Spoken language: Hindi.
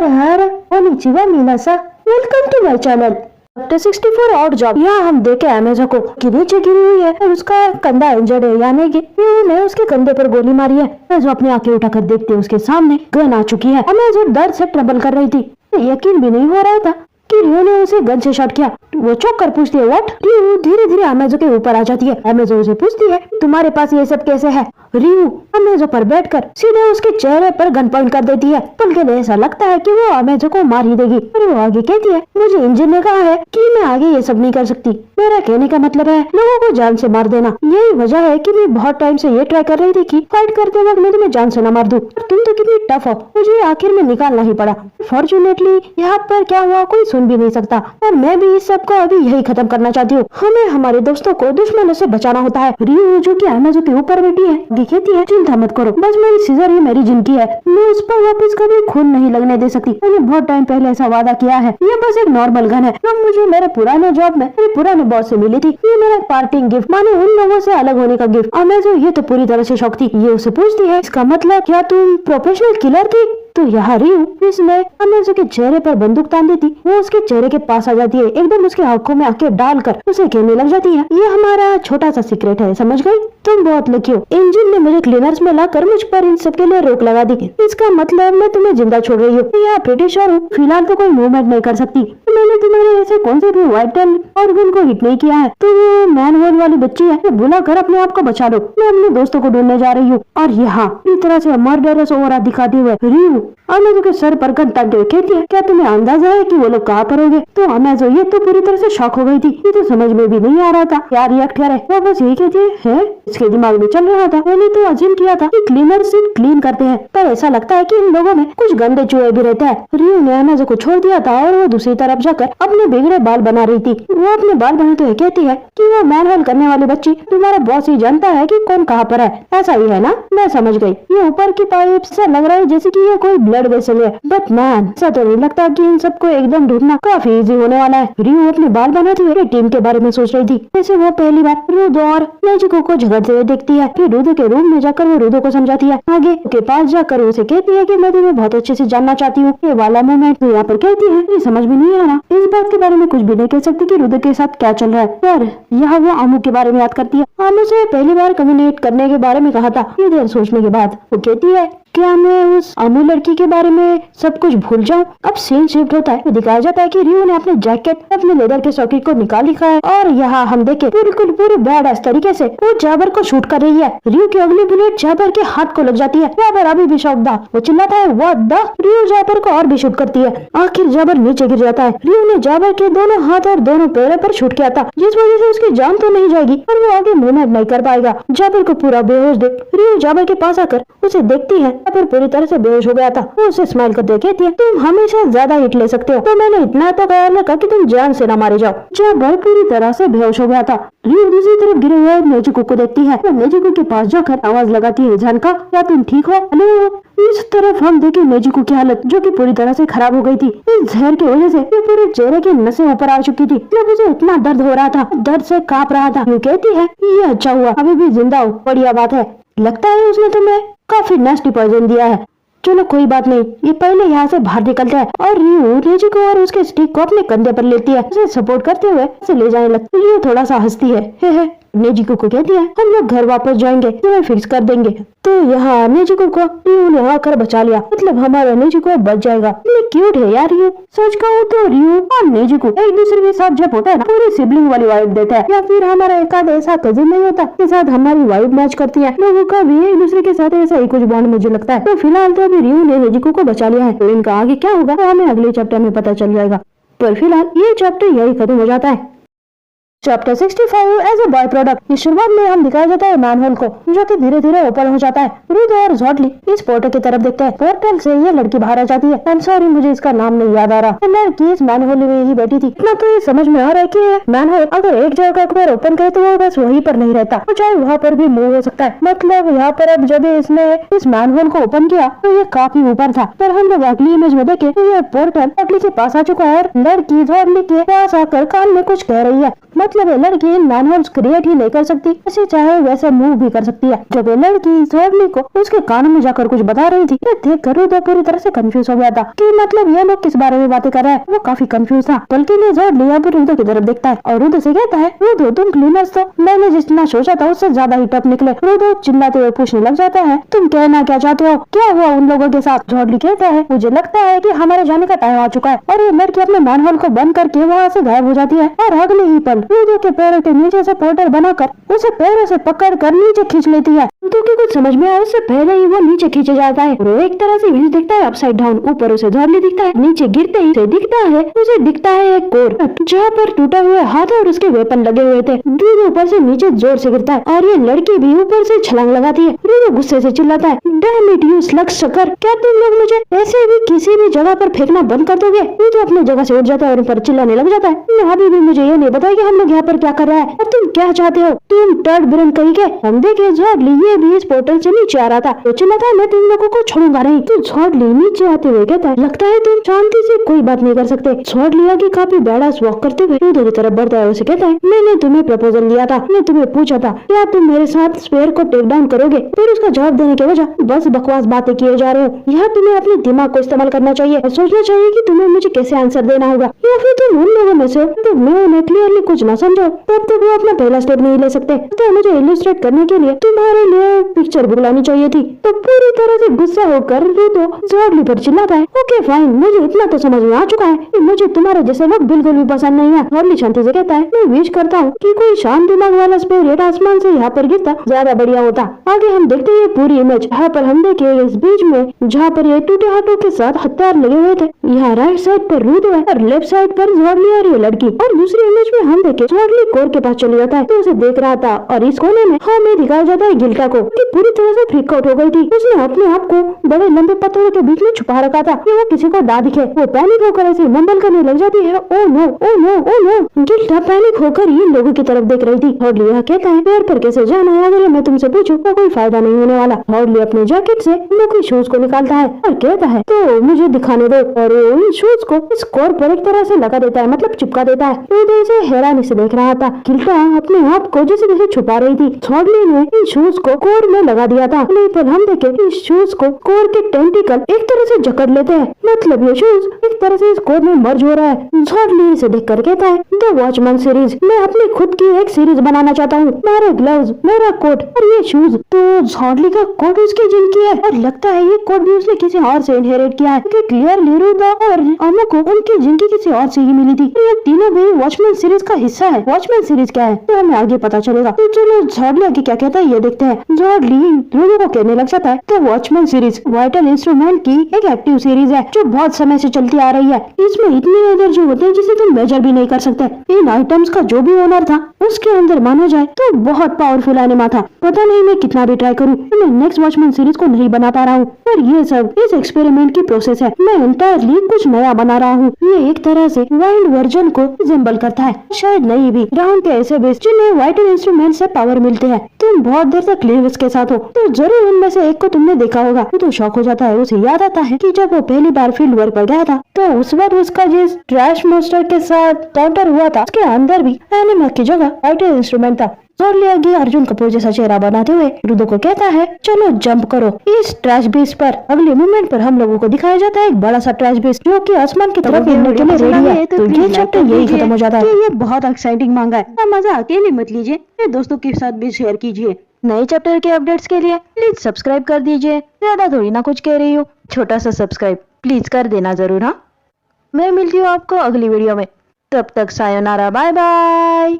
यार कोनिचिवा मीनासा, welcome to my channel. Chapter 64 odd job. यहाँ हम देखे अमेजो को कि नीचे गिरी हुई है और उसका कंधा इंजर्ड है, यानी कि ने उसके कंधे पर गोली मारी है। अमेजो अपनी आंखें उठाकर देखते उसके सामने गन आ चुकी है। अमेजो दर्द से ट्रबल कर रही थी, यकीन भी नहीं हो रहा था कि रियो ने उसे गन से शॉट किया। वो चौंक कर पूछती है व्हाट। रियो धीरे धीरे अमेजो के ऊपर आ जाती है। अमेजो उसे पूछती है तुम्हारे पास ये सब कैसे है। रियो अमेजो पर बैठकर सीधे उसके चेहरे पर गन पॉइंट कर देती है। पल के लिए ऐसा लगता है कि वो अमेजो को मार ही देगी, पर वो आगे कहती है मुझे इंजन ने कहा है कि मैं आगे ये सब नहीं कर सकती। मेरा कहने का मतलब है लोगों को जान से मार देना। यही वजह है कि मैं बहुत टाइम से ये ट्राई कर रही थी कि फाइट करते वक्त मैं तुम्हें जान से न मार दूं। तुम तो कितनी टफ हो, मुझे आखिर में निकालना ही पड़ा। फॉर्चुनेटली यहाँ पर क्या हुआ कोई सुन भी नहीं सकता, और मैं भी इस सब को अभी यही खत्म करना चाहती हूँ। हमें हमारे दोस्तों को दुश्मनों से बचाना होता है। रियो जो कि अमेजो के ऊपर बैठी है कहती है चिंता मत करो, बस मेरी सीजर ही मेरी जिंदगी है, मैं उस पर वापस कभी खून नहीं लगने दे सकती। मैंने बहुत टाइम पहले ऐसा वादा किया है। ये बस एक नॉर्मल गन है जो मुझे मेरे पुराने जॉब में मेरे पुराने बॉस से मिली थी। ये मेरा पार्टिंग गिफ्ट, माने उन लोगों से अलग होने का गिफ्ट। अमेजो ये तो पूरी तरह से शौक थी। ये उसे पूछती है इसका मतलब क्या तुम प्रोफेशनल किलर थी। तो यहाँ रियो इसने अमेजो के चेहरे पर बंदूक तान दी थी। वो उसके चेहरे के पास आ जाती है, एकदम उसके आंखों में आंखें डालकर उसे कहने लग जाती है ये हमारा छोटा सा सीक्रेट है, समझ गई। तुम बहुत लकी हो, इंजन ने मुझे क्लीनर्स में लाकर मुझ पर इन सब के लिए रोक लगा दी। इसका मतलब मैं तुम्हें जिंदा छोड़ रही हूँ। यहाँ प्रीटी श्योर हूँ फिलहाल तो कोई मूवमेंट नहीं कर सकती। मैंने तुम्हारे ऐसे कौन से भी वाइटल ऑर्गन को हिट नहीं किया है, तो वो मैनहोल वाली बच्ची है, बुला कर अपने आप को बचा लो। मैं अपने दोस्तों को ढूंढने जा रही हूँ। और यहाँ इस तरह से मर्डरस ओवरा दिखाते हुए रियो अमेजो के सर पर गन ताक के कहती है क्या तुम्हें अंदाजा है कि वो लोग कहाँ पर होंगे। तो अमेजो ये तो पूरी तरह से शॉक हो गई थी, ये तो समझ में भी नहीं आ रहा था क्या रिएक्ट करे। वो बस यही कहती है इसके दिमाग में चल रहा था। मैंने तो अजीम किया था कि क्लीनर सिर्फ क्लीन करते हैं, पर ऐसा लगता है कि इन लोगों में कुछ गंदे चूहे भी रहते हैं। रियो ने अमेजो को छोड़ दिया था और वो दूसरी तरफ जाकर अपने बिगड़े बाल बना रही थी। वो अपने बाल बनाते हुए कहती है कि वो मैनहोल करने वाली बच्ची तुम्हारा बॉस ही जानता है कि कौन कहाँ पर है, ऐसा ही है ना। मैं समझ गई, ये ऊपर की पाइप से लग रहा है जैसे कि ये कोई ब्लड वेसल है, बट मैन ऐसा तो नहीं लगता कि इन सबको एकदम ढूंढना काफी इजी होने वाला है। रियो अपने बाल बनाते हुए टीम के बारे में सोच रही थी। जैसे वो पहली बार रुदो और नेजिको को झगड़ते हुए देखती है, फिर रुदो के रूम में जाकर वो रुदो को समझाती है। आगे के पास जाकर उसे कहती है कि मैं तुम्हें बहुत अच्छे से जानना चाहती हूँ। ये वाला मोमेंट तो यहाँ पर कहती है ये समझ में नहीं आ रहा, इस बात के बारे में कुछ भी नहीं कह सकती कि रुदो के साथ क्या चल रहा है। पर यहाँ वो आमू के बारे में याद करती है। आमू से पहली बार कम्युनिकेट करने के बारे में कहा था। ये देर सोचने के बाद वो कहती है क्या मैं उस अमू लड़की के बारे में सब कुछ भूल जाऊं। अब सीन शिफ्ट होता है, दिखाया जाता है कि रियो ने अपने जैकेट अपने लेदर के सॉकेट को निकाल लिखा है और यहाँ हम देखे बिल्कुल पूरे बैड तरीके से वो जाबर को शूट कर रही है। रियो की अगली बुलेट जाबर के हाथ को लग जाती है। जाबर अभी भी शौक था, वो चिल्लाता है व्हाट द। रियो जाबर को और भी शूट करती है। आखिर जाबर नीचे गिर जाता है। रियो ने जाबर के दोनों हाथ और दोनों पैरों पर शूट किया था, जिस वजह से उसकी जान तो नहीं जाएगी पर वो आगे मूवमेंट नहीं कर पाएगा। जाबर को पूरा बेहोश देख रियो जाबर के पास आकर उसे देखती है, पर पूरी तरह से बेहोश हो गया था। वो उसे स्माइल करते कहती है तुम हमेशा ज्यादा हिट ले सकते हो, तो मैंने इतना तो ख्याल रखा कि तुम जान से न मारे जाओ। जाबर पूरी तरह से बेहोश हो गया था। रियो दूसरी तरफ गिरे हुए नेजिको को देखती है। नेजिको के पास जाकर आवाज लगाती है जानका क्या तुम ठीक हो। हेलो। इस तरफ हम देखे नेजिको की हालत जो कि पूरी तरह से खराब हो गई थी। इस जहर की वजह से ये पूरे चेहरे की नसें ऊपर आ चुकी थी। जब उसे इतना दर्द हो रहा था, दर्द से कांप रहा था। वो कहती है ये अच्छा हुआ अभी भी जिंदा हो, बढ़िया बात है। लगता है उसने तुम्हें काफी नेस्टी पॉइजन दिया है। चलो कोई बात नहीं, ये पहले यहाँ से बाहर निकलते हैं। और रियो नेजिको और उसके स्टिक को अपने कंधे पर लेती है, उसे सपोर्ट करते हुए उसे ले जाने लगती है। रियो थोड़ा सा हंसती है हे। नेजिको को कहती है हम लोग घर वापस जाएंगे, तुम्हें फिक्स कर देंगे। तो यहाँ नेजिको को रियो ने आकर बचा लिया, मतलब हमारा नेजिको बच जाएगा। इतनी क्यूट है यार रियो। सच कहूँ तो रियो और नेजिको एक दूसरे के साथ जब होता है ना पूरी सिबलिंग वाली वाइब देता है, या फिर हमारा एक आध ऐसा कजिन नहीं होता के साथ हमारी वाइब मैच करती है। लोगों का भी एक दूसरे के साथ ऐसा ही कुछ बॉन्ड मुझे लगता है। तो फिलहाल तो अभी रियो ने नेजिको को बचा लिया है, तो इनका आगे क्या होगा तो हमें अगले चैप्टर में पता चल जाएगा। पर फिलहाल ये चैप्टर यही खत्म हो जाता है। Chapter 65 as a by product. इस शुरुआत में हम दिखाया जाता है मैनहोल को जो कि धीरे धीरे ओपन हो जाता है। रुदो और ज़ॉडली इस पोर्टल की तरफ देखते हैं। पोर्टल से ये लड़की बाहर आ जाती है। आई एम सॉरी मुझे इसका नाम नहीं याद आ रहा। लड़की इस मैनहोल में ही बैठी थी। इतना तो ये समझ में आ रहा है कि मैनहोल अगर एक जगह एक बार ओपन करे तो वो बस वहीं पर नहीं रहता, तो चाहे वहाँ पर भी मूव हो सकता है। मतलब यहाँ पर अब जब इसने इस मैनहोल को ओपन किया तो ये काफी ऊपर था, पर हम लोग अगली इमेज में देखे तो ये पोर्टल लड़की के पास आ चुका है और लड़की ज़ॉडली के पास आकर कान में कुछ कह रही है। मतलब ये लड़की इन मैनहोल्स क्रिएट ही नहीं कर सकती, ऐसे चाहे वैसे मूव भी कर सकती है। जब ये लड़की ज़ॉर्डली को उसके कानों में जाकर कुछ बता रही थी, ये देख कर रुदो पूरी तरह से कंफ्यूज हो गया था कि मतलब ये लोग किस बारे में बातें कर रहे हैं। वो काफी कंफ्यूज था। बल्कि ज़ॉर्डली अब रुदो की तरफ देखता है और रुदो से कहता है, रुदो तुम क्लीनर्स तो मैंने जितना सोचा था उससे ज्यादा ही टफ निकले। रुदो चिल्लाते हुए पूछने लग जाता है, तुम कहना क्या चाहते हो, क्या हुआ उन लोगों के साथ। ज़ॉर्डली कहता है, मुझे लगता है कि हमारे जाने का टाइम आ चुका है। और ये लड़की अपने मैनहोल को बंद करके वहाँ से गायब हो जाती है और अगले ही पल रुदो के पैरों के नीचे से पोर्टल बनाकर उसे पैरों से पकड़ कर नीचे खींच लेती है। क्योंकि कुछ समझ में आया उससे पहले ही वो नीचे खींचे जाता है। वो एक तरह से व्यूज दिखता है अपसाइड डाउन, ऊपर उसे ज़ॉर्डली दिखता है, नीचे गिरते ही उसे दिखता है एक कोर जहाँ पर टूटा हुआ हाथ और उसके वेपन लगे हुए थे। रुदो ऊपर से नीचे जोर से गिरता है और ये लड़की भी ऊपर से छलांग लगाती है। रुदो गुस्से से चिल्लाता है, डैम इट यू स्लग शक्कर, क्या तुम लोग मुझे ऐसे भी किसी भी जगह पर फेंकना बंद कर दोगे। रुदो अपनी जगह से उठ जाता है और ऊपर चिल्लाने लग जाता है, अभी भी मुझे ये नहीं पता कि हम लोग यहाँ पर क्या कर रहे हैं और तुम क्या चाहते हो, तुम टर्ड ब्रेन कहीं। हम देखे ज़ॉर्डली ये भी इस पोर्टल से नीचे आ रहा था तो चिल्लाता है, मैं तुम लोगों को छोड़ूंगा नहीं। तो ज़ॉर्डली नीचे आते हुए कहता है, लगता है तुम शांति से कोई बात नहीं कर सकते। ज़ॉर्डली आगे काफी बैडास वॉक करते हुए रुदो की तरफ बढ़ता है। उसे कहता है, मैंने तुम्हें प्रपोजल दिया था, मैं तुम्हें पूछा था क्या तुम मेरे साथ स्पेयर को टेक डाउन करोगे। फिर उसका जवाब देने के वजह बस बकवास बातें किए जा रहे हो। यहाँ तुम्हें अपने दिमाग को इस्तेमाल करना चाहिए और सोचना चाहिए कि तुम्हें मुझे कैसे आंसर देना होगा, या फिर तुम उन लोगों में से तो मैं उन्हें क्लियरली कुछ ना समझो तब तक वो अपना पहला स्टेप नहीं ले सकते। तो मुझे इलिस्ट्रेट करने के लिए तुम्हारे लिए पिक्चर बुलानी चाहिए थी। तो पूरी तरह से गुस्सा होकर रुदो ज़ॉर्डली पर चिल्लाता है, ओके फाइन, मुझे इतना तो समझ में आ चुका है कि मुझे तुम्हारे जैसे लोग बिल्कुल भी पसंद नहीं है। ज़ॉर्डली शांति से कहता है, मैं विश करता हूँ कि कोई शांत दिमाग वाला स्पिरिट आसमान से यहाँ पर गिरता ज्यादा बढ़िया होता। आगे हम देखते हैं पूरी इमेज, यहाँ पर हम देखे इस बीच में जहाँ पर ये टूटे हाथों के साथ हथियार लगे हुए थे, यहाँ राइट साइड पर रुदो है और लेफ्ट साइड पर ज़ॉर्डली और ये लड़की। और दूसरी इमेज में हम देखे ज़ॉर्डली कोर के पास चले जाता है तो उसे देख रहा था और इस कोने में हमें दिखाया जाता है गिल्टा को कि पूरी तरह से फ्रीक आउट हो गई थी। उसने अपने आप को बड़े लंबे पत्थरों के बीच में छुपा रखा था कि वो किसी को ना दिखे। वो पैनिक होकर ऐसे मम्बल करने लग जाती है, oh no oh no oh no. गिल्टा पैनिक होकर इन लोगों की तरफ देख रही थी। ज़ॉर्डली यह कहता है, पैर पर कैसे जाना है, अगर मैं तुमसे पूछूं तो कोई फायदा नहीं होने वाला। ज़ॉर्डली अपने जैकेट से नोकी शूज को निकालता है और कहता है, तो मुझे दिखाने दो, और इन शूज को इस कोर पर एक तरह से लगा देता है, मतलब चिपका देता है। रुदो इसे हैरानी से देख रहा था। गिल्टा अपने आप को जैसे जैसे छुपा रही थी। ज़ॉर्डली ने इन शूज को कोर में लगा दिया था। पर हम देखे इस शूज को कोर के टेंटिकल एक तरह से जकड़ लेते हैं, मतलब ये शूज एक तरह से इस कोर में मर्ज हो रहा है। ज़ॉर्डली इसे देख कर कहता है, द वॉचमैन सीरीज, मैं अपनी खुद की एक सीरीज बनाना चाहता हूँ, मेरे ग्लव्स, मेरा कोट और ये शूज। तो ज़ॉर्डली का कोट उसकी जिनकी है और लगता है ये कोट भी उसने किसी और से इनहेरिट किया है, क्योंकि क्लियरली रुदो और अमो को उनकी जिनकी किसी और से ही मिली थी। ये तीनों भी वॉचमैन सीरीज का हिस्सा है। वॉचमैन सीरीज क्या है तो हमें आगे पता चलेगा। तो चलो ज़ॉर्डली आगे क्या कहता है ये देखते हैं। ज़ॉर्डली रुदो को कहने लग जाता है, तो वॉचमैन सीरीज वाइटल इंस्ट्रूमेंट की एक एक्टिव सीरीज है जो बहुत समय से चलती आ रही है। इसमें इतनी एनर्जी होती है जिसे तुम मेजर भी नहीं कर सकते। इन आइटम्स का जो भी ओनर था उसके अंदर माना जाए तो बहुत पावरफुल एनिमा था। पता नहीं मैं कितना भी ट्राई करूं, मैं नेक्स्ट वॉचमैन सीरीज को नहीं बना पा रहा हूँ। और ये सब इस एक्सपेरिमेंट की प्रोसेस है, मैं एंटायरली कुछ नया बना रहा हूँ। ये एक तरह से वाइल्ड वर्जन को रिजेंबल करता है, शायद नहीं भी। ग्राउंड के ऐसे बेस जिन्हें वाइटल इंस्ट्रूमेंट से पावर मिलते हैं। तुम बहुत देर तक लिविस के साथ हो तो जरूर उनमें से एक को तुमने देखा होगा। तो शौक हो जाता है। उसे याद आता है कि जब वो पहली बार फील्ड वर्क पर गया था तो उस बार उसका जिस ट्रैश मोस्टर के साथ काउंटर हुआ था उसके अंदर भी एनिमा की जगह वाइटल इंस्ट्रूमेंट था। ज़ॉर्डली आगे अर्जुन कपूर जैसा चेहरा बनाते हुए रुदो को कहता है, चलो जंप करो इस ट्रैश बीस्ट पर। अगले मूवमेंट पर हम लोगों को दिखाया जाता है एक बड़ा सा ट्रैश बीस्ट जो कि आसमान की तरफ उड़ने के लिए रेडी है। तो ये चैप्टर यही खत्म हो जाता है। ये बहुत एक्साइटिंग मांगा है, मजा अकेले मत लीजिए, दोस्तों के साथ भी शेयर कीजिए। नए चैप्टर के अपडेट्स के लिए प्लीज सब्सक्राइब कर दीजिए। ज्यादा थोड़ी ना कुछ कह रही हूँ, छोटा सा सब्सक्राइब प्लीज कर देना जरूर। हाँ, मैं मिलती हूँ आपको अगली वीडियो में, तब तक सायोनारा, बाय बाय।